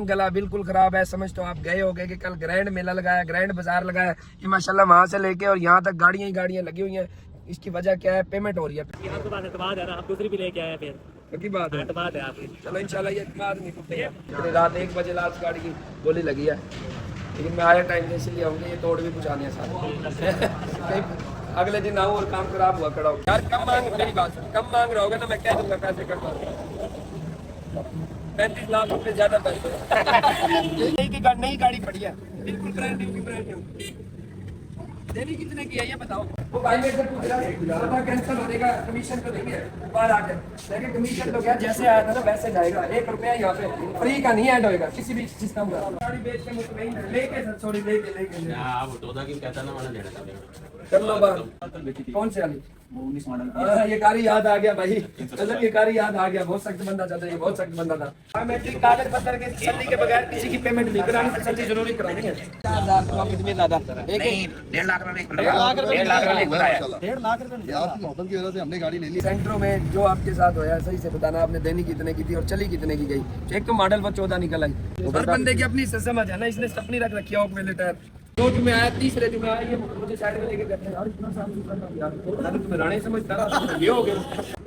गला बिल्कुल खराब है। समझ तो आप गए होंगे कि कल ग्रैंड मेला लगाया, ग्रैंड बाजार लगाया, ये माशाल्लाह वहां से लेके और यहाँ तक गाड़ियां ही गाड़ियां लगी हुई हैं। इसकी वजह क्या है? पेमेंट हो रही है। आपके पास एतमाद है ना, आप दूसरी भी लेके आए फिर की बात है, एतमाद है आपकी। चलो इंशाल्लाह ये एतमाद नहीं टूटेगा। रात 1 बजे लास्ट गाड़ी की बोली लगी है, लेकिन मैं आया टाइम से इसलिए आऊँगी, ये तोड़ भी पहुँचाने हैं साथ अगले दिन आऊँ और काम खराब हुआ खड़ा हो। यार कम मांग, मेरी बात कम मांग रहा होगा ना, मैं कह दूंगा पैसे कम मांग। 35 लाख रुपए ज्यादा पैसे नई गाड़ी पड़ी है, बिल्कुल ब्रांड न्यू। देनी कितने की है ये बताओ? वो भाई मेरे से पूछ रहा है कैंसिल होने का, कमीशन तो नहीं है बाहर आके, लेकिन कमीशन तो क्या जैसे आया था ना वैसे जाएगा। 1 रुपया यहाँ पे फ्री का नहीं ऐड होएगा किसी भी सिस्टम का। गाड़ी बेच के मुतमईन है, लेके सर सॉरी लेके आप तो की कहता ना वाला देना कर लो बात। कौन से वाली? 19 मॉडल। ये कारी याद आ गया भाई, मतलब ये कारी याद आ गया। बहुत सख्त बंदा था ये, बहुत सख्त बंदा था। बायोमेट्रिक कागज पत्तर के तसल्ली के बगैर किसी की पेमेंट नहीं करानी, तसल्ली जरूरी करानी है। 4 लाख तो कितने ज्यादा? नहीं 1.5 लाख रुपए, 1.5 लाख रुपए बताया। 1.5 लाख रुपए यार मौसम की वजह से हमने गाड़ी ले ली। सेंटरों में जो आपके साथ होया सही से बताना, आपने देनी कितने की थी और चली कितने की गई? एक तो मॉडल वो 14 निकल आई। हर बंदे की अपनी समझ है ना, इसने अपनी रख रखी है ओक वाले टायर। 2 दिन में आया, तीसरे दिन में आया, ये मुझे साइड में लेके करते हैं यार, इतना साफ सुथरा काम यार। अरे तुम्हें राणे समझता ना, ये हो गया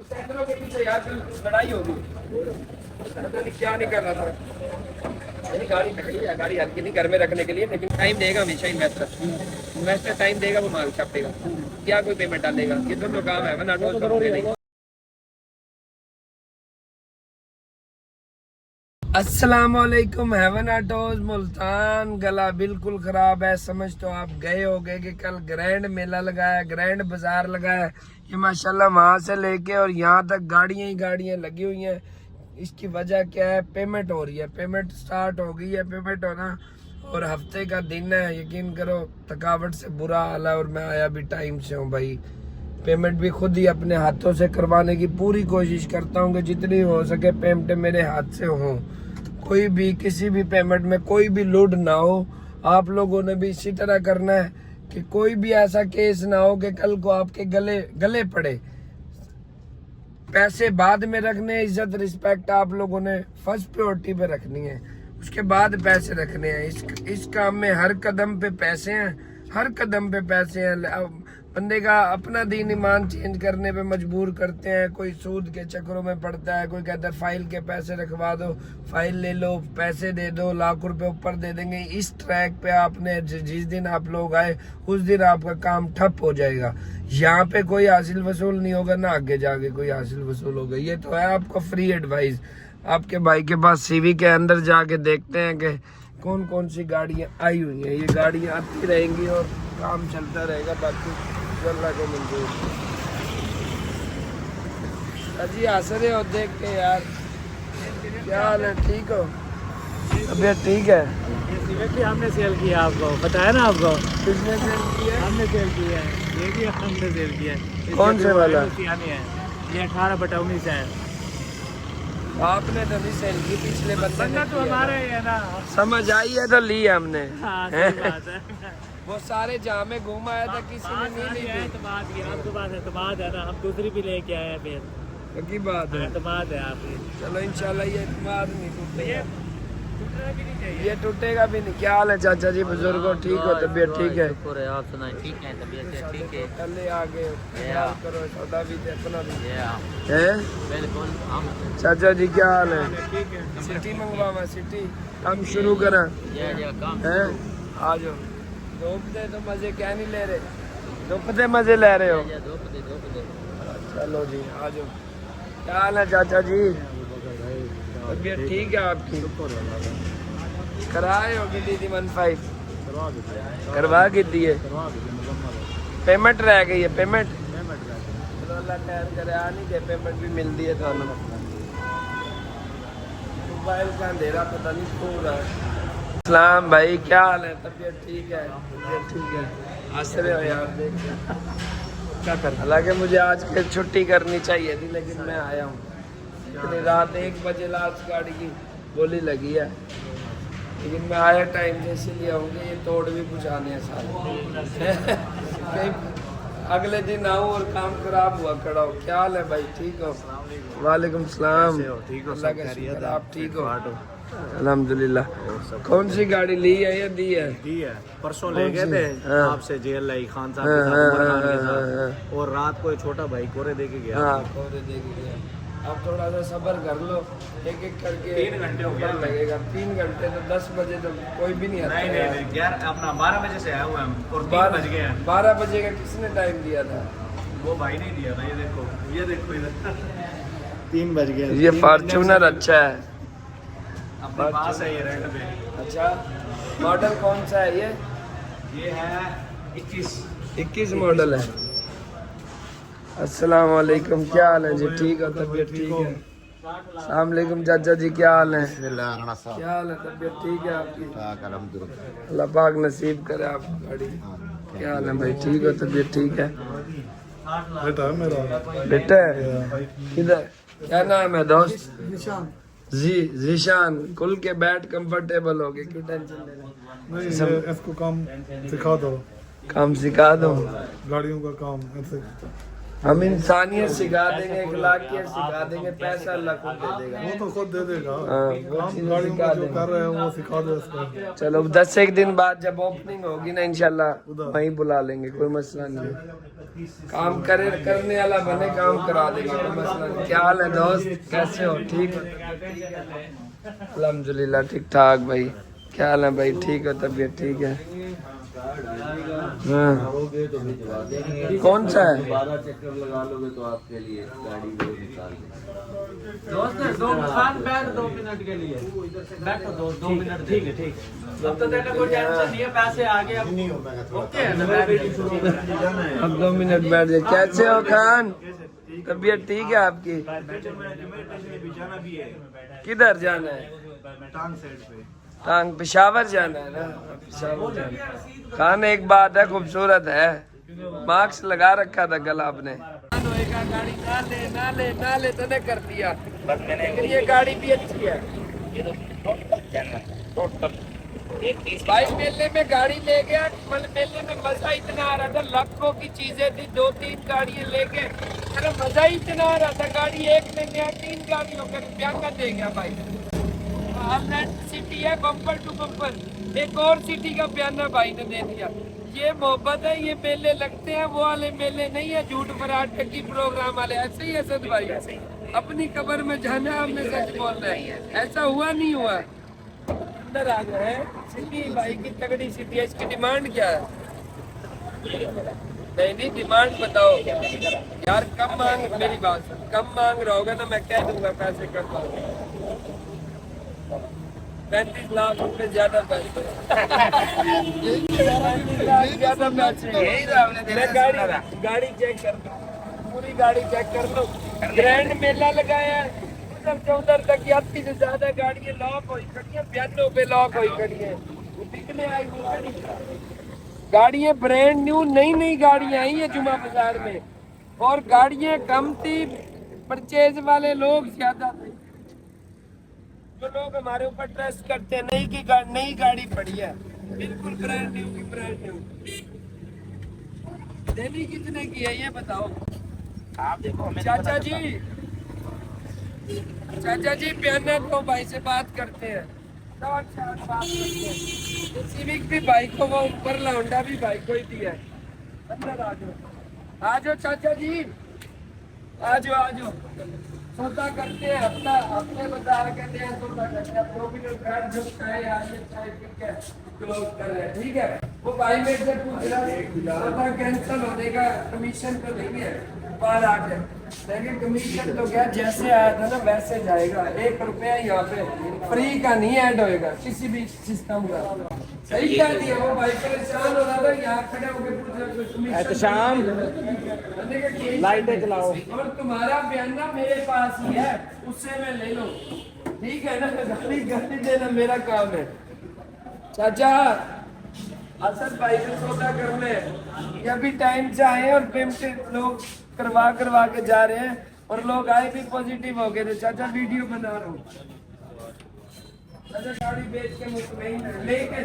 सेंटरों के पीछे यार लड़ाई होगी, पता नहीं क्या नहीं कर रहा था। मेरी गाड़ी खड़ी है, गाड़ी हल्की नहीं घर में रखने के लिए, लेकिन टाइम देगा हमेशा इन्वेस्टर टाइम देगा, वो माल छापेगा, क्या कोई पेमेंट डालेगा? ये दोनों काम है वरना नहीं। अस्सलामुअलैकुम हेवन ऑटोज मुल्तान। गला बिल्कुल खराब है। समझ तो आप गए होंगे कि कल ग्रैंड मेला लगाया, ग्रैंड बाजार लगाया, ये माशाल्लाह वहां से लेके और यहाँ तक गाड़ियां ही गाड़ियां लगी हुई हैं। इसकी वजह क्या है? पेमेंट हो रही है, पेमेंट स्टार्ट हो गई है। पेमेंट होना और हफ्ते का दिन है, यकीन करो थकावट से बुरा हाल है। और मैं आया भी टाइम से हूँ भाई, पेमेंट भी खुद ही अपने हाथों से करवाने की पूरी कोशिश करता हूँ कि जितनी हो सके पेमेंट मेरे हाथ से हो। कोई भी किसी भी पेमेंट में कोई भी लूट ना हो। आप लोगों ने भी इसी तरह करना है कि कोई भी ऐसा केस ना हो कि कल को आपके गले पड़े। पैसे बाद में रखने, इज्जत रिस्पेक्ट आप लोगों ने फर्स्ट प्रायोरिटी पे रखनी है, उसके बाद पैसे रखने हैं। इस काम में हर कदम पे पैसे हैं, हर कदम पे पैसे हैं। बंदे का अपना दीन ईमान चेंज करने पे मजबूर करते हैं। कोई सूद के चक्करों में पड़ता है, कोई कहता है फाइल के पैसे रखवा दो, फाइल ले लो, पैसे दे दो, लाख रुपए ऊपर दे देंगे। इस ट्रैक पे आपने जिस दिन आप लोग आए उस दिन आपका काम ठप हो जाएगा। यहाँ पे कोई हासिल वसूल नहीं होगा, ना आगे जाके कोई हासिल वसूल होगा। ये तो है आपको फ्री एडवाइस। आपके भाई के पास सीवी के अंदर जाके देखते हैं कि कौन कौन सी गाड़ियाँ आई हुई हैं। ये गाड़ियाँ आती रहेंगी और काम चलता रहेगा, बाकी अल्लाह को मंजूर। अजी हंस रहे हो देख के यार, क्या हाल है? ठीक हो? तबीयत ठीक है? भी हमने सेल किया, आपको बताया ना। आपको किसने सेल किया? हमने सेल किया है, ये भी हमने सेल किया है। कौन से वाला? ये 18/19 है। आपने तो नहीं सेल की, पिछले बंदे ने तो हमारे है ना, समझ आई है तो ली हमने। हाँ, सही बात है। वो सारे जहाँ में घूम आया था, किसी ने नहीं ली थी। एतमाद की आपके पास एतमाद है ना, हम दूसरी भी लेके आए हैं फिर की बात है, एतमाद है आपकी। चलो इंशाल्लाह ये एतमाद नहीं टूटेगा, टूटना भी नहीं चाहिए। ये टूटेगा भी नहीं। क्या हाल है चाचा जी? बुजुर्गो ठीक हो? तबीयत ठीक है? आप सुनाए? ठीक है, तबीयत ठीक है। कल आगे करो, सौदा भी थे अपना भी है बिल्कुल। हम चाचा जी क्या हाल है? ठीक है, सिटी मंगवा, सिटी हम शुरू करा है। आ जाओ। धूप दे तो मजे क्या नहीं ले रहे? धूप दे मजे ले रहे हो? चलो जी आ जाओ। क्या हाल है चाचा जी? तबीयत ठीक है आपकी? कराए हो कि दीदी 15 करवा के दिए? पेमेंट रह गई है? पेमेंट चलो अल्लाह खैर करे, आ नहीं गए पेमेंट भी मिलती है थानू। मोबाइल का अंधेरा पता नहीं क्यों हो रहा है। सलाम भाई, क्या हाल है? तबीयत ठीक है? तबीयत ठीक है? हंस रहे हो यार देख क्या कर। हालांकि मुझे आज के छुट्टी करनी चाहिए थी, लेकिन मैं आया हूँ। इतनी रात 1 बजे लास्ट गाड़ी की बोली लगी है, लेकिन मैं आया टाइम से इसलिए आऊँगी, ये तोड़ भी पहुँचाने हैं सारे। कहीं अगले दिन आऊँ और काम खराब हुआ खड़ा हो। क्या हाल है भाई? ठीक हो? वालेकुम सलाम। ठीक हो? अल्लाह का शुक्र, आप ठीक हो? अल्हम्दुलिल्लाह। कौन सी गाड़ी ली है या दी है? दी है, परसों ले गए थे हाँ। आपसे जेल लाई खान साहब के साथ, उमर खान के साथ, और रात को एक छोटा भाई कोरे दे के गया। हाँ कोरे दे के गया। अब थोड़ा सा सब्र कर लो, एक एक करके 3 घंटे हो गया लगेगा। 3 घंटे तो 10 बजे तो कोई भी नहीं आता। नहीं यार, अपना 12 बजे से आया हुआ हम और 3 बज गए हैं। 12 बजे का किसने टाइम दिया था? वो भाई नहीं दिया था, ये देखो इधर 3 बज गए। ये फॉर्च्यूनर अच्छा है, अपने पास है ये रेंट पे। अच्छा मॉडल कौन सा है ये है 21 मॉडल है। अस्सलाम वालेकुम, क्या हाल है जी? ठीक है, तबीयत ठीक है? अस्सलाम वालेकुम चाचा जी, क्या हाल है? क्या हाल है? तबीयत ठीक है आपकी? अल्लाह पाक नसीब करे आपको गाड़ी। क्या हाल है भाई? ठीक हो? तबीयत ठीक है? बेटा है किधर? क्या नाम है दोस्त? जी जीशान। खुल के बैठ, कंफर्टेबल हो गए, क्यों टेंशन ले रहे? नहीं, इसको काम सिखा दो, काम सिखा दो। गाड़ियों का काम ऐसे। हम इंसानियत सिखा देंगे, इखलाकियत सिखा देंगे, पैसा अल्लाह को दे देगा। वो तो खुद दे देगा। हाँ, वो काम चीज़ें गाड़ियों सिखा का जो देंगे। कर रहे हैं वो सिखा दो इसको। चलो 10 एक दिन बाद जब ओपनिंग होगी ना इंशाल्लाह वहीं बुला लेंगे, कोई मसला नहीं। काम करने वाला बने, काम करा देंगे, कोई मसला नहीं। क्या हाल है दोस्त, कैसे हो? ठीक हो? अल्हम्दुलिल्लाह ठीक ठाक भाई। क्या हाल है भाई? ठीक हो? तबीयत ठीक है? हाँ। कौन सा है? 12 चक्कर लगा लोगे तो आपके लिए गाड़ी वो निकाल दोस्त 2 मिनट के लिए बैठो, 2 मिनट। ठीक है, ठीक। अब तो देखो कोई टेंशन नहीं है, पैसे आ गए अब। ओके है ना? अब 2 मिनट बैठ जाए। कैसे हो खान? तबीयत ठीक है आपकी? किधर जाना है? टांग पेशावर जाना है ना? पेशावर जाना है। खान एक बात है, खूबसूरत है, मार्क्स लगा रखा था गला आपने। गाड़ी ना ले तो नहीं कर दिया, लेकिन ये गाड़ी भी अच्छी है भाई। मेले में गाड़ी ले गया, मेले में मजा इतना आ रहा था, लाखों की चीजें थी, 2-3 गाड़ियां लेके, अरे मजा ही इतना आ रहा था। गाड़ी एक में गया, 3 गाड़ियों का ब्याह दे गया भाई। सिटी है बम्पर टू बम्पर, एक और सिटी का बयाना भाई ने दे दिया। ये मोहब्बत है, ये मेले लगते हैं, वो वाले मेले नहीं है झूठ फराट टक्की प्रोग्राम वाले। ऐसे ही असद भाई, अपनी कब्र में जाना, हमने सच बोलना है। ऐसा हुआ नहीं हुआ। अंदर आ गए सिटी भाई की तगड़ी सिटी है। इसकी डिमांड क्या है? नहीं डिमांड बताओ यार, कम मांग, मेरी बात सुन, कम मांग रहा होगा ना मैं कह दूंगा पैसे कम मांग। 35 लाख रुपए ज्यादा पैसे, 35 लाख ज्यादा पैसे। मैं गाड़ी चेक कर लो, पूरी गाड़ी चेक कर लो। ग्रैंड मेला लगाया है, उधर तक 80 से ज्यादा गाड़ियां लॉक हुई खड़ी है, 92 पे लॉक हुई खड़ी है। बिकने आई गाड़ियां ब्रांड न्यू, नई गाड़ियां आई है जुमा बाजार में, और गाड़ियां कम थी, परचेज वाले लोग ज्यादा थे। जो लोग हमारे ऊपर ट्रस्ट करते हैं, नई गाड़ी पड़ी है, बिल्कुल ब्रांड न्यू की ब्रांड न्यू। देनी कितने की है ये बताओ आप? देखो चाचा जी पियाना को भाई से बात करते हैं, सिविक भी भाई को, वो ऊपर लौंडा भी भाई को ही दिया है। अंदर आ जाओ चाचा जी, आ जाओ सौदा करते हैं, हफ्ते बता कहते हैं सौदा करते हैं। 2 मिनट बैठ जो चाय ठीक है, क्लोज कर रहे हैं, ठीक है। वो भाई मेरे से पूछ रहा है सौदा कैंसिल होने का कमीशन तो नहीं है, बाहर आके लेकिन कमीशन तो क्या जैसे आया था ना वैसे जाएगा। 1 रुपया यहाँ पे फ्री का नहीं ऐड होएगा किसी भी सिस्टम का। सही कह दिया, वो भाई परेशान हो रहा था, यहाँ खड़े होकर पूछ रहा लाइटें चलाओ, और तुम्हारा बयाना मेरे पास ही है, उससे मैं ले लो, ठीक है ना? गाली देना मेरा काम है। चाचा असद भाई से सौदा कर ले, ये भी टाइम से आए और पेमेंट लोग करवा के जा रहे हैं, और लोग आए भी पॉजिटिव हो गए थे। चाचा वीडियो बना रहा हूँ, चाचा गाड़ी बेच के मुतमईन है, लेके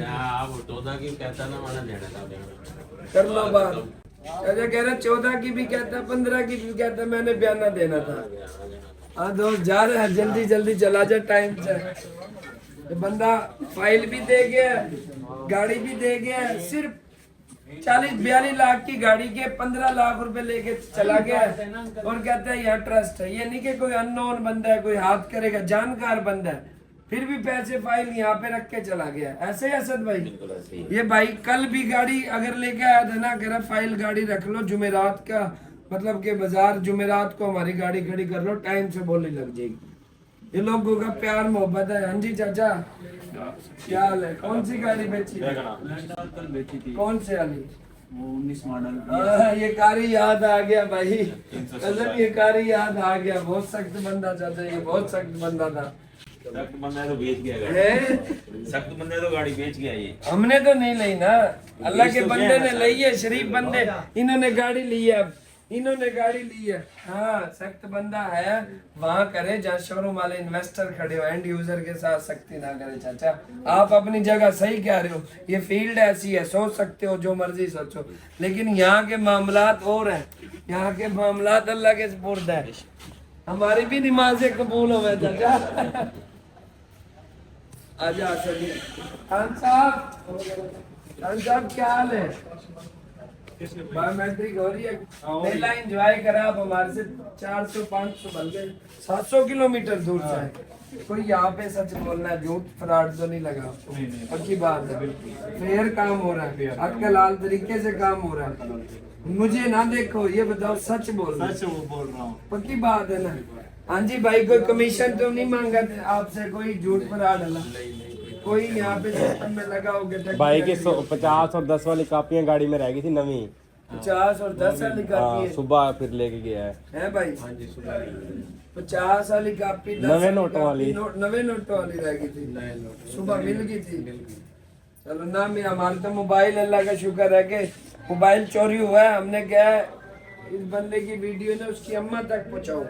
आप 14 की कहता ना वाला लेना था कर लो बात। चाचा कह रहा 14 की भी कहता, 15 की भी कहता, मैंने बयाना देना था। हाँ दोस्त जा रहे हैं, जल्दी जल्दी चला जा टाइम से। ये बंदा फाइल भी दे गया, गाड़ी भी दे गया, सिर्फ 40-42 लाख की गाड़ी के 15 लाख रुपए लेके चला गया और कहता है यहाँ ट्रस्ट है। ये नहीं कि कोई अननोन बंदा है, कोई हाथ करेगा, जानकार बंदा है, फिर भी पैसे फाइल यहाँ पे रख के चला गया। ऐसे ही असद भाई, ये भाई कल भी गाड़ी अगर लेके आया था ना, कह रहा फाइल गाड़ी रख लो, जुमेरात का मतलब के बाजार जुमेरात को हमारी गाड़ी खड़ी कर लो, टाइम से बोलने लग जाएगी। ये लोगों का प्यार मोहब्बत है। हाँ जी चाचा, क्या हाल है? कौन सी गाड़ी बेची? कल बेची थी कौन से वाली? वो 19 मॉडल। ये कारी याद आ गया भाई, कसम ये कारी याद आ गया। बहुत सख्त बंदा चाचा, ये बहुत सख्त बंदा था। सख्त बंदा है तो बेच गया गाड़ी। है? सख्त बंदा है तो गाड़ी बेच गया ये। हमने तो नहीं ली ना, अल्लाह के बंदे ने ली है, शरीफ बंदे, इन्होंने गाड़ी ली है। अब इन्होंने गाड़ी ली है। हाँ सख्त बंदा है, वहाँ करे जहाँ शोरूम वाले इन्वेस्टर खड़े हो, एंड यूजर के साथ सख्ती ना करे चाचा। आप अपनी जगह सही कह रहे हो, ये फील्ड ऐसी है, सोच सकते हो जो मर्जी सोचो, लेकिन यहाँ के मामलात और हैं, यहाँ के मामलात अल्लाह के सुपुर्द है। हमारी भी नमाजें कबूल हो गए चाचा। आजा सभी। खान साहब क्या हाल है? बायोमेट्रिक हो रही है, मेला एंजॉय करा। आप हमारे से 400-500 बंदे 700 किलोमीटर दूर से है। कोई यहाँ पे सच बोलना है, झूठ फ्रॉड तो नहीं लगा? पक्की बात है, फेयर काम हो रहा है, आपका लाल तरीके से काम हो रहा है। मुझे ना देखो, ये बताओ सच बोल रहा हूँ, पक्की बात है ना? हाँ जी भाई, कोई कमीशन तो नहीं मांगा आपसे, कोई झूठ फ्रॉड वाला कोई यहाँ पे सिस्टम में लगा होगा? भाई की 50 और 10 वाली कापियां गाड़ी में रह गई थी नवी। 50 और 10 वाली कापी है, सुबह फिर लेके गया है भाई। 50 वाली कापी, 10 नवे नोटों वाली, नवे नोटों वाली रह गई थी, सुबह मिल गई थी। चलो ना, मैं हमारे तो मोबाइल, अल्लाह का शुक्र है कि मोबाइल चोरी हुआ है। हमने क्या है, इस बंदे की वीडियो ने उसकी अम्मा तक पहुँचाओ।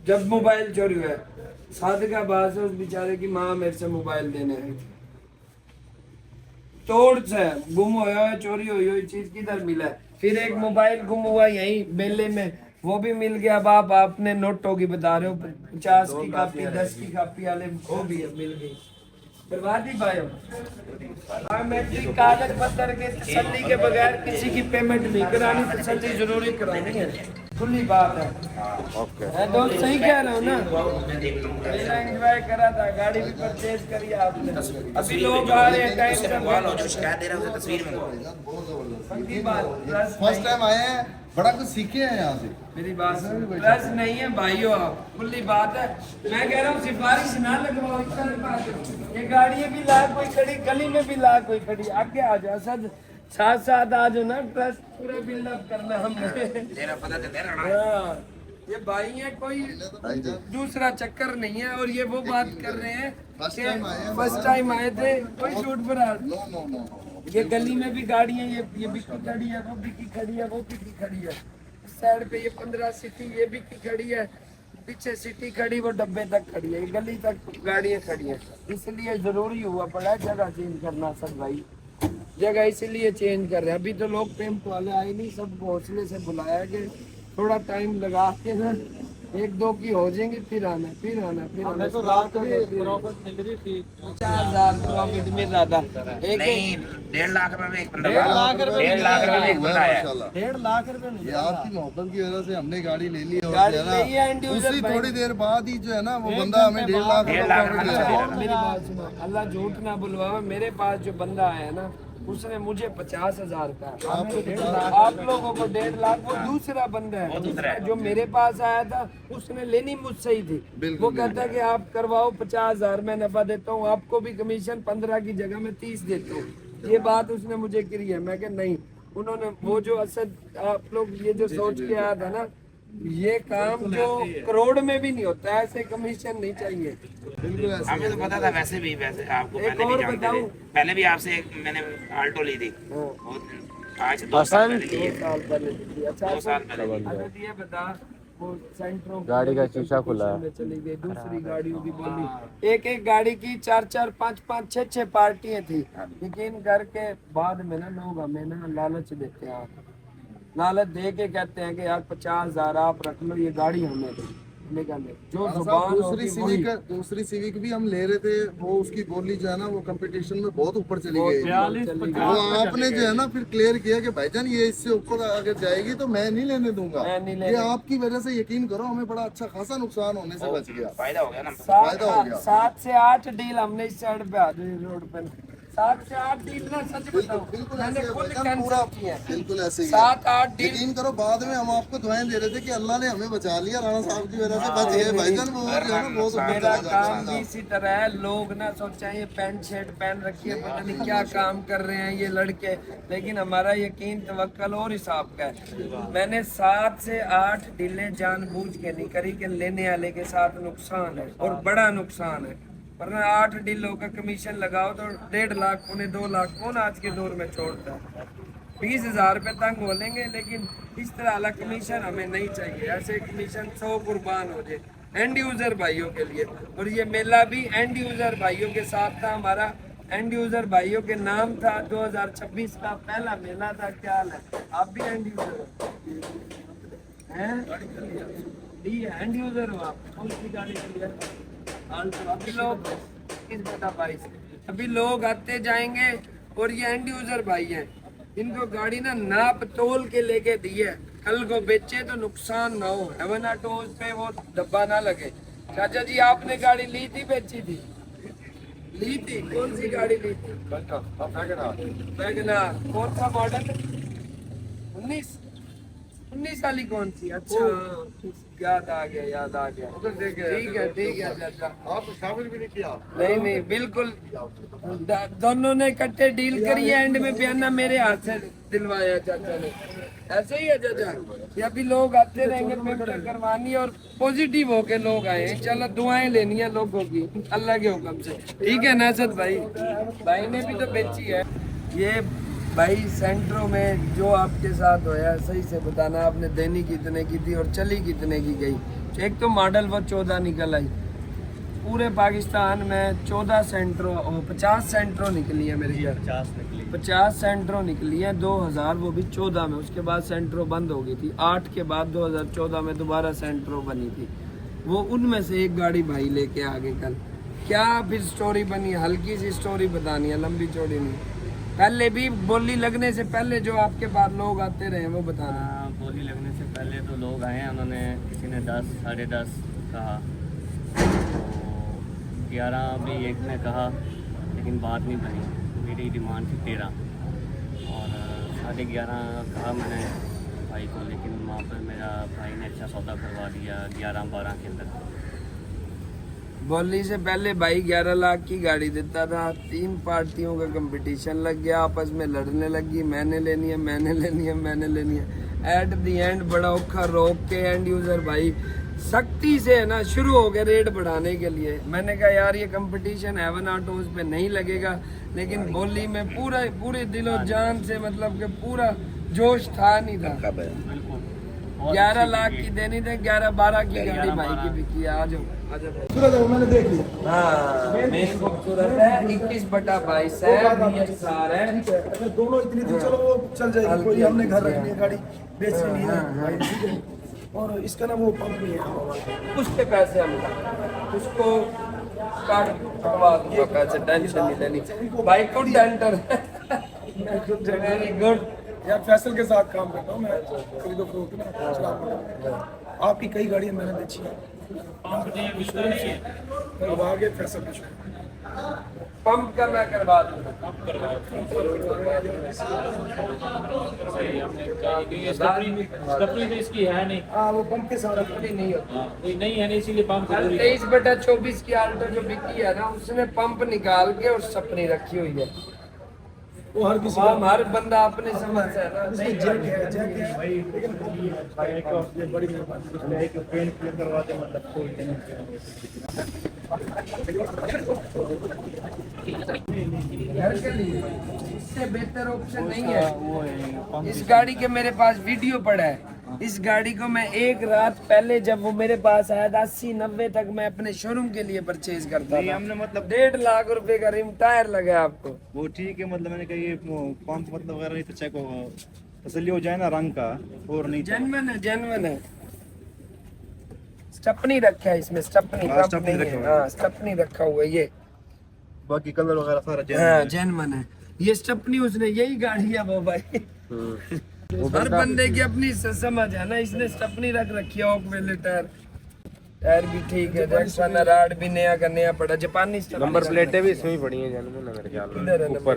जब मोबाइल चोरी हुआ है, सादिका बाज उस बेचारे की माँ मेरे से मोबाइल देने आई थी। तोड़ से गुम होया है, चोरी हुई चीज किधर मिला है? फिर एक मोबाइल गुम हुआ यहीं मेले में, वो भी मिल गया। अब आप अपने नोटों की बता रहे हो, 50 की कापी, 10 की कापी वाले वो भी मिल गई। बर्बादी भाई, बायोमेट्रिक कागज पत्थर के तसल्ली के बगैर किसी की पेमेंट नहीं करानी, तसल्ली जरूरी करानी है, खुली बात है। है दोस्त, सही कह रहे हो ना? मेला एंजॉय करा था, गाड़ी भी परचेज करी आपने, अभी लोग आ रहे हैं टाइम से। जो शिकायत दे रहा है उसे तस्वीर मंगवाओ। पक्की बात, फर्स्ट टाइम आए हैं, बड़ा कुछ सीखे हैं यहाँ से। मेरी बात प्लस नहीं है भाइयों, आप खुली बात है। मैं कह रहा हूँ सिफारिश ना लगवाओ, ये गाड़ियाँ भी ला कोई खड़ी, गली में भी ला कोई खड़ी, आगे आ जाओ सद, साथ साथ आ जाओ ना, ट्रस्ट पूरा बिल्डअप करना हमने। तेरा पता तो तेरा हाँ, ये भाई है, कोई दूसरा चक्कर नहीं है। और ये वो बात कर रहे हैं कि फर्स्ट टाइम आए थे, कोई झूठ फराड। ये गली में भी गाड़ियाँ, ये बिक्की खड़ी है, वो बिक्की खड़ी है, वो बिक्की खड़ी है, साइड पे ये 15 सिटी ये बिक्की खड़ी है, पीछे सिटी खड़ी, वो डब्बे तक खड़ी है, ये गली तक गाड़ियाँ खड़ी है। इसलिए जरूरी हुआ पड़ा है जगह चेंज करना सब भाई, जगह इसीलिए चेंज कर रहे हैं। अभी तो लोग पेंट वाले आए नहीं, सबको हौसले से बुलाया कि थोड़ा टाइम लगा के ना, 1-2 की हो जाएंगे, फिर आना फिर आना फिर आना। तो रात को प्रॉफिट मिल रही थी, 5000 प्रॉफिट मिल रहा था। एक नहीं, 1.5 लाख रुपए में एक बंदा, 1.5 लाख रुपए 1.5 लाख रुपए में एक बंदा आया। 1.5 लाख रुपए ये आपकी मोहब्बत की वजह से हमने गाड़ी ले ली, और गाड़ी जो है ले लिया, end ना user उसी भाई। थोड़ी देर बाद ही जो है ना वो बंदा हमें 1.5 लाख रुपए 1.5 लाख प्रॉफिट रुपए दे रहा है। मेरी बात सुनो, अल्लाह झूठ ना बुलवावे। मेरे पास जो बंदा आया ना, उसने मुझे 50,000 का, आप लोगों को 1.5 लाख। वो दूसरा बंदा है जो मेरे पास आया था, उसने लेनी मुझसे ही थी। वो कहता है कि आप करवाओ, 50,000 मैं नफा देता हूँ, आपको भी कमीशन 15 की जगह में 30 देता हूँ। ये बात उसने मुझे करी है। मैं कह नहीं, उन्होंने वो जो असद, आप लोग ये जो सोच के आया था ना, ये काम जो करोड़ में भी नहीं होता, ऐसे कमीशन नहीं चाहिए। बिल्कुल ऐसे हमें तो पता था, वैसे भी आपको एक पहले भी और जानते थे, बताऊं? पहले भी आपसे एक मैंने आल्टो ली थी, आज 2 साल पहले ली 2 है। साल पहले दी। अच्छा 2 साल पहले ली। अगर ये बता, वो सेंट्रो गाड़ी का शीशा खुला है। में चली गई, दूसरी गाड़ियों की बोली, एक गाड़ी की 4-4, 5-5, 6-6 पार्टियां थी। यकीन करके बाद में ना लोग हमें ना लालच देते हैं, लालच दे के कहते हैं कि यार 50,000 आप रख लो, ये गाड़ी हमें दो। निकाले जो साहब, जुबान होगी वही। दूसरी सिविक भी हम ले रहे थे, वो उसकी बोली जो है ना वो कंपटीशन में बहुत ऊपर चली गई। वो आपने जो है ना फिर क्लियर किया कि भाईजान ये इससे ऊपर अगर जाएगी तो मैं नहीं लेने दूंगा। मैं नहीं लेने- ये आपकी वजह से यकीन करो हमें बड़ा अच्छा खासा नुकसान होने से बच गया। फायदा हो गया ना। फायदा हो गया। 7 से 8 डील हमने इस साइड पे हाजिर रोड पे 7 से 8 डील ना सच बताऊं बिल्कुल मैंने ऐसे खुद भाईजान, पूरा कैंसिल किए हैं। बिल्कुल ऐसे ही है। 7-8 डील यकीन करो बाद में हम आपको दुआएं दे रहे थे कि अल्लाह ने हमें बचा लिया, राणा साहब की वजह से बच गए भाईजान। वो और जो है ना बहुत ऊपर मेरा चला काम भी जाता इसी तरह है। लोग ना सोचा ये पैंट शर्ट पहन रखी है, पता नहीं क्या काम कर रहे हैं ये लड़के, लेकिन हमारा यकीन तवक्कल और हिसाब का है। मैंने 7 से 8 डीलें जानबूझ के नहीं करी कि लेने वाले के साथ नुकसान है और बड़ा नुकसान है। वरना 8 डीलों का कमीशन लगाओ तो 1.5 लाख 2 लाख कौन आज के दौर में छोड़ता है। 20,000 रुपये तंग हो लेंगे, लेकिन इस तरह वाला कमीशन हमें नहीं चाहिए। ऐसे कमीशन 100 कुर्बान हो जाए एंड यूजर भाइयों के लिए। और ये मेला भी एंड यूजर भाइयों के साथ था। हमारा एंड यूजर भाइयों के नाम था। 2026 का पहला मेला था। क्या हाल है? आप भी एंड यूजर हैं? एंड यूजर हो आप? कौन सी गाड़ी के लिए? अभी लोग इस बता भाई से अभी लोग आते जाएंगे और ये एंड यूजर भाई हैं। इनको गाड़ी ना नाप तोल के लेके दी है, कल को बेचे तो नुकसान ना हो, हेवना टोल पे वो डब्बा ना लगे। चाचा जी आपने गाड़ी ली थी बेची थी? ली थी। कौन सी गाड़ी ली थी? वैगनार। कौन सा मॉडल? 19 वाली कौन सी? अच्छा याद आ गया। ठीक है चाचा। आप शामिल भी नहीं किया। नहीं बिल्कुल दोनों ने इकट्ठे डील करी है। एंड में बयाना मेरे हाथ से दिलवाया चाचा ने। ऐसे ही है चाचा। ये अभी लोग आते रहेंगे, पेपर करवानी और पॉजिटिव होके लोग आए। चलो दुआएं लेनी है लोगों की अल्लाह के हुक्म से। ठीक है नासद भाई ने भी तो बेची है। ये भाई सेंटरों में जो आपके साथ होया सही से बताना, आपने देनी कितने की थी और चली कितने की गई? एक तो मॉडल वो 14 निकल आई। पूरे पाकिस्तान में 14 सेंटरों 50 सेंटरों निकली है मेरे घर। 50 सेंटरों निकली है 2000 वो भी 14 में। उसके बाद सेंटरों बंद हो गई थी। 8 के बाद 2014 में दोबारा सेंटरों बनी थी। वो उनमें से एक गाड़ी भाई लेके आ गए कल। क्या फिर स्टोरी बनी? हल्की सी स्टोरी बतानी है, लंबी चौड़ी नहीं। पहले भी बोली लगने से पहले जो आपके पास लोग आते रहे वो बताना। बोली लगने से पहले तो लोग आए हैं, उन्होंने किसी ने 10 साढ़े 10 कहा, तो 11 भी एक ने कहा, लेकिन बात नहीं बनी। मेरी डिमांड थी 13 और 11:30 कहा मैंने भाई को, लेकिन वहाँ पर मेरा भाई ने अच्छा सौदा करवा दिया 11-12 के अंदर। बोली से पहले भाई 11 लाख की गाड़ी देता था। 3 पार्टियों का कंपटीशन लग गया, आपस में लड़ने लगी, मैंने लेनी है। एट दी एंड बड़ा औखा रोक के एंड यूजर भाई सख्ती से है ना शुरू हो गए रेट बढ़ाने के लिए। मैंने कहा यार ये कंपटीशन हेवन ऑटोज पे नहीं लगेगा, लेकिन बोली में पूरे दिलो जान से मतलब कि पूरा जोश था नहीं था। 11 लाख की देनी थी, 11-12 की गाड़ी भाई की बिकी। आ जाओ मैंने देख लिया। हाँ मेन खूबसूरत है। 21/22 है। अगर दोनों इतनी थी चलो वो चल जाएगी, कोई हमने घर रखनी है, गाड़ी बेचनी है भाई, ठीक है। और इसका ना वो पंप नहीं है, उसके पैसे हम उसको काट कटवा दूंगा, पैसे टेंशन नहीं लेनी भाई। Good denter very good. यार फैसल के साथ काम करता हूँ मैं, खरीदो फरोख्त ना चलाता हूँ। आपकी कई गाड़ियाँ मैंने बेची हैं। अब आगे फैसल का पंप का मैं करवा दूंगा। इसकी है नहीं। हाँ वो पंप के साथ नहीं होता नहीं है नहीं, इसीलिए पंप 23/24 की आल्टो जो बिकी है ना, उसने पंप निकाल के और सपनी रखी हुई है। वो हर किसी हर बंदा अपने समझ से है ना। जैक है लेकिन ये बड़ी मेहरबानी पेंट क्लियर करवा दे, मतलब कोई घर के लिए इससे बेहतर ऑप्शन नहीं है। इस गाड़ी के मेरे पास वीडियो पड़ा है। इस गाड़ी को मैं एक रात पहले जब वो मेरे पास आया था 80-90 तक मैं अपने शोरूम के लिए परचेज करता था। हमने मतलब 1.5 लाख रुपए का रिम टायर लगा आपको। वो ठीक है, मतलब मैंने कहा ये पंप मतलब वगैरह नहीं तो चेक होगा, तसल्ली हो जाए ना रंग का और नहीं। जेन्युइन है स्टपनी रखा है इसमें, स्टपनी हाँ स्टपनी रखा हुआ है ये। बाकी कलर वगैरह सारा हाँ जेनवन है ये स्टपनी, उसने यही गाड़ी है वो भाई। हर बंदे की अपनी समझ है ना, इसने स्टपनी रख रखी है। ओक वेले टायर भी ठीक है, एक्स्ट्रा राड भी नया का नया पड़ा, जापानी नंबर प्लेटें भी इसमें ही पड़ी हैं जन्म में मेरे ख्याल में ऊपर।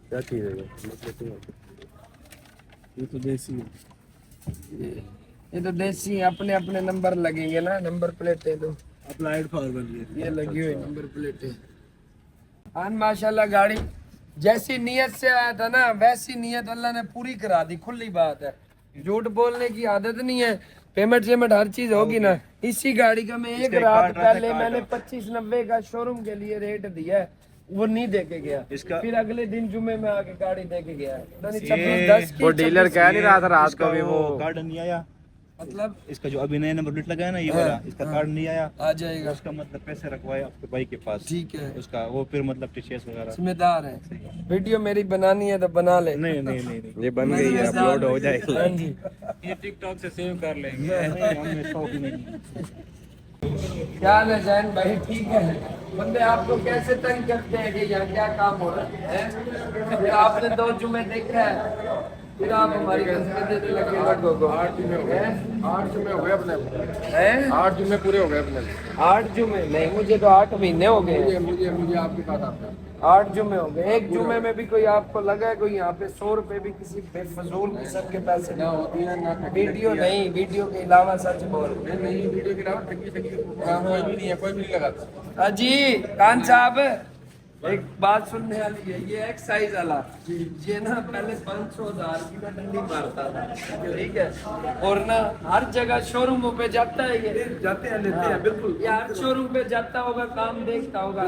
क्या चीज है ये तो देसी ये तो देसी अपने अपने नंबर लगेंगे ना, नंबर प्लेटें तो अप्लाइड फॉर बन ये लगी हुई नंबर प्लेटें। हाँ माशाल्लाह गाड़ी जैसी नीयत से आया था ना वैसी नीयत अल्लाह ने पूरी करा दी। खुली बात है, झूठ बोलने की आदत नहीं है। पेमेंट हर चीज होगी ना। इसी गाड़ी का मैं एक रात पहले मैंने 2590 का शोरूम के लिए रेट दिया है, वो नहीं दे के गया। फिर अगले दिन जुमे में आके गाड़ी दे के गया। वो डीलर कह नहीं रहा था रात को भी वो कार्ड नहीं आया, मतलब इसका जो अभी नया नंबर प्लेट लगा है ना ये वाला, इसका कार्ड नहीं आया, आ जाएगा उसका मतलब पैसे रखवाए आपके भाई के पास, ठीक है। उसका वो फिर मतलब टीसीएस वगैरह जिम्मेदार है। वीडियो मेरी बनानी है तो बना ले। नहीं ये बन गई है, अपलोड हो जाएगी। हाँ जी ये टिकटॉक से सेव कर लेंगे। हमें शौक ही नहीं। क्या हाल है जैन भाई, ठीक है। बंदे आपको कैसे तंग करते हैं कि यहाँ क्या काम हो रहा है? फिर आपने 2 जुमे देखा है, फिर आप हमारी कसमें देने लगे लोगों को। 8 जुमे हो गए अपने, 8 जुमे पूरे हो गए अपने। 8 जुमे नहीं, मुझे तो 8 महीने हो गए। मुझे आपके पास 8 जुमे हो गए। एक जुमे में भी कोई आपको लगा है कोई यहाँ पे 100 रुपए भी किसी बेफजूल किस्म के पैसे ना होती है ना? वीडियो नहीं, वीडियो के अलावा सच बोल नहीं, वीडियो के अलावा ठगी कोई भी नहीं है, कोई भी नहीं लगाता। अजी खान साहब एक बात सुनने वाली है, ये एक्साइज वाला ये ना पहले 500,000 की ना डंडी मारता था, ठीक है, और ना हर जगह शोरूमों पे जाता है, ये जाते हैं लेते हैं बिल्कुल, ये हर शोरूम पे जाता होगा, काम देखता होगा।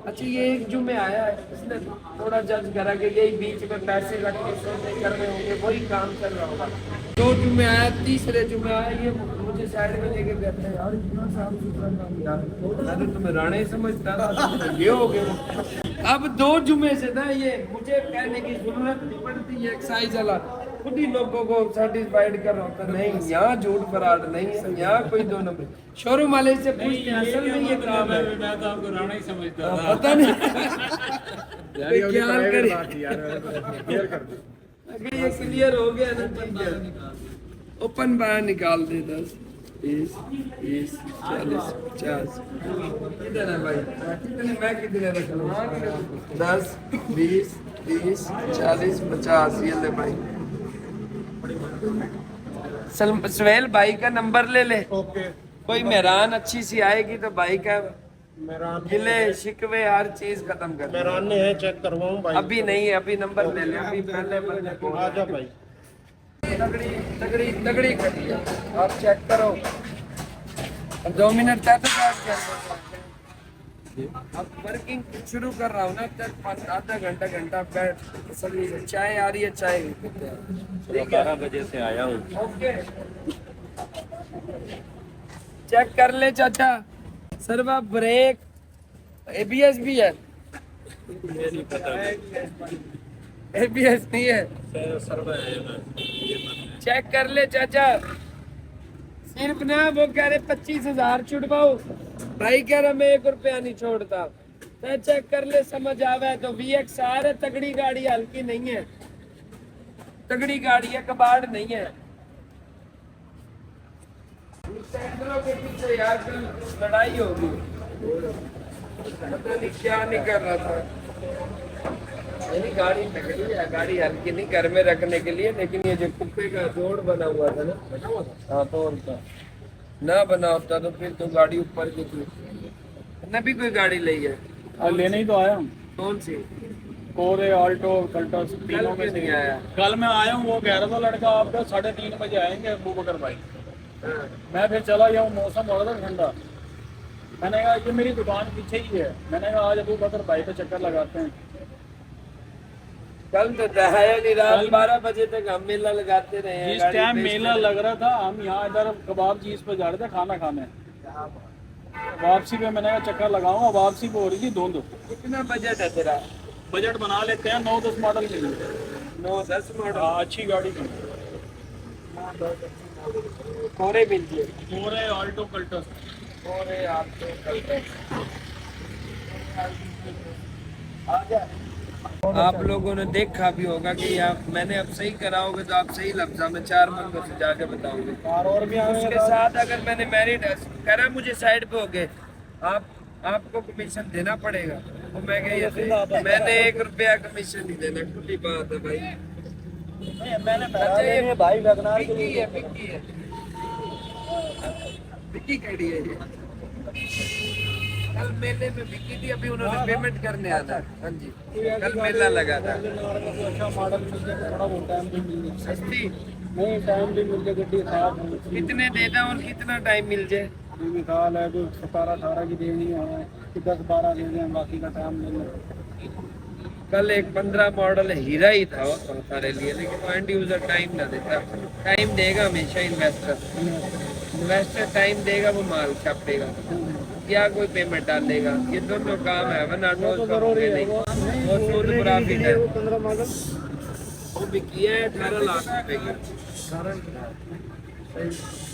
अच्छा ये एक जुमे आया है, इसने थोड़ा जज करा कि यही बीच में पैसे रख के सौदे कर रहे होंगे, वही काम चल रहा होगा। 2 जुमे आया, तीसरे जुमे आया, ये मुझे साइड में लेके कहते हैं यार इतना साफ सुथरा काम यार, मैं तो तुम्हें राणे समझता था, ये हो गया। अब 2 जुमे से ना ये मुझे कहने की जरूरत नहीं पड़ती है, एक्साइज वाला खुद ही लोगों को सेटिस्फाइड कर रहा होता, नहीं यहाँ झूठ फराड नहीं है, यहाँ कोई 2 नंबर। शोरूम वाले से पूछते हैं असल में ये काम है, मैं तो आपको राणा ही समझता था। पता नहीं ख्याल करे अगर ये क्लियर हो गया ना, ठीक है, ओपन बाहर निकाल दे। 10 20 30 40 50 कितने है भाई, कितने मैं कितने रख लूँ? 10 20 30 40 50 ये ले भाई। सुहेल भाई का नंबर ले ले, कोई मेहरान अच्छी सी आएगी तो भाई का गिले शिकवे हर चीज खत्म कर। मेहरान है, चेक करवाऊं भाई? अभी नहीं है, अभी नंबर ले ले, अभी पहले बंदे को आजा भाई। तगड़ी तगड़ी तगड़ी खड़ी है, आप चेक करो। 2 मिनट तक अब वर्किंग शुरू कर रहा हूँ ना, तक आधा घंटा बैठ तसल्ली से। चाय आ रही है, चाय पीते हैं। 12 बजे से आया हूँ। ओके चेक कर ले चाचा, सर्वा ब्रेक एबीएस भी है, एबीएस नहीं है, चेक कर ले चाचा। सिर्फ ना वो कह रहे 25,000 छुड़वाओ, भाई कह रहा मैं 1 रुपया नहीं छोड़ता। तो चेक कर ले, समझ आवे तो VXR है, तगड़ी गाड़ी, हल्की नहीं है, तगड़ी गाड़ी है, कबाड़ नहीं है। सैंडलों के पीछे यार कल लड़ाई होगी, पता नहीं क्या नहीं कर रहा था। यानी गाड़ी तगड़ी है, गाड़ी हल्की नहीं, घर में रखने के लिए। लेकिन ये जो कुत्ते का जोड़ बना हुआ था ना, हाँ तो उनका ना बना होता तो फिर तो गाड़ी ऊपर की थी। न भी कोई गाड़ी ली है, लेने ही तो आया हूँ। कौन सी? कोरे ऑल्टो कल्टस तीनों में नहीं आया। कल मैं आया हूँ, वो कह रहा था लड़का आपका 3:30 बजे आएंगे अबू बकर भाई। मैं फिर चला गया हूँ, मौसम हो रहा था ठंडा। मैंने कहा ये मेरी दुकान पीछे ही है, मैंने कहा आज अबू बकर भाई पे चक्कर लगाते हैं। कल तो दहाया नहीं, रात 12 बजे तक हम मेला लगाते रहे हैं। जिस टाइम मेला लग रहा था हम यहाँ इधर कबाब चीज पे जा रहे थे खाना खाने, वापसी पे मैंने कहा चक्कर लगाऊंगा, वापसी पे हो रही थी धुंध। कितना बजट है तेरा? बजट बना लेते हैं 9-10 मॉडल के लिए। 9-10 मॉडल, अच्छी गाड़ी की। कोरे मिल गए पूरे ऑल्टो कल्टस कोरे आपको आ जा। आप लोगों ने देखा भी होगा कि आप मैंने अब सही कराओगे तो आप सही लफ्जा में 4 बंदों से जाके बताओगे। और भी उसके साथ अगर मैंने मैरिड करा मुझे साइड पे हो गए आपको कमीशन देना पड़ेगा। तो मैं कह मैंने 1 रुपया कमीशन नहीं देना, खुली बात है भाई। मैंने भाई लगना विक्की कड़ी है ये कल मेले में बिकी थी, अभी उन्होंने पेमेंट करने आना है। हाँ जी कल मेला लगा था। अच्छा मॉडल मिल जाए थोड़ा बहुत टाइम भी मिल जाए, सस्ती नहीं टाइम भी मिल जाए, गड्डी खराब हो कितने देना और कितना टाइम मिल जाए। मिसाल है जो 17-18 की देनी है कि 10-12 दे दें, बाकी का टाइम ले लें। कल एक 15 मॉडल हीरा ही था वो तो हमारे लिए, लेकिन एंड यूजर टाइम ना देता। टाइम देगा हमेशा इन्वेस्टर टाइम देगा, वो माल छापेगा क्या कोई पेमेंट डालेगा। ये दोनों काम है वरना नहीं वो शुद्ध प्रॉफिट है। वो बिकी है 18 लाख रुपए की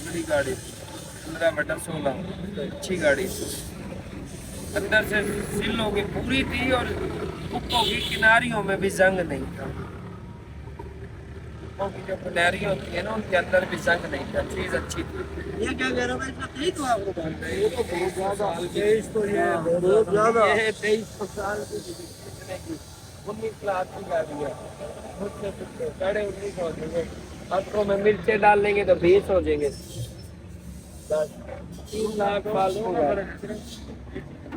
बड़ी गाड़ी 15/16 अच्छी गाड़ी अंदर से सिल होगी पूरी थी और हुक्कों की किनारियों में भी जंग नहीं था। हुक्कों की जो किनारी होती है ना उनके अंदर भी जंग नहीं था, चीज अच्छी थी। ये क्या कह रहा था इतना तेज तो आपको बनता है, ये तो बहुत ज्यादा 23 तो ये बहुत ज्यादा 23 साल की कितने की 19 लाख की गाड़ी है मुझसे 19.5 हो जाएंगे। अटरों में मिर्चे डाल लेंगे तो 20 हो जाएंगे। 3 लाख पाल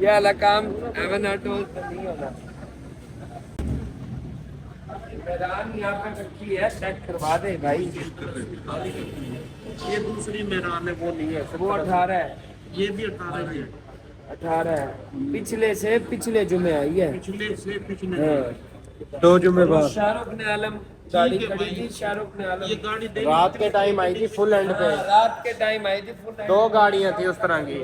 यह वाला काम एवन ऑटो नहीं होना। मैदान यहाँ पे रखी है, चेक करवा दे भाई। ये दूसरी मैदान है वो नहीं है, वो 18 है, ये भी 18 ही है, 18 है। पिछले से पिछले जुमे आई है। पिछले से पिछले हाँ। 2 जुमे बाद शाहरुख ने आलम गाड़ी खड़ी थी, शाहरुख ने आलम ये गाड़ी दे रात के टाइम आई थी फुल एंड पे, रात के टाइम आई थी। 2 गाड़ियां थी उस तरह की।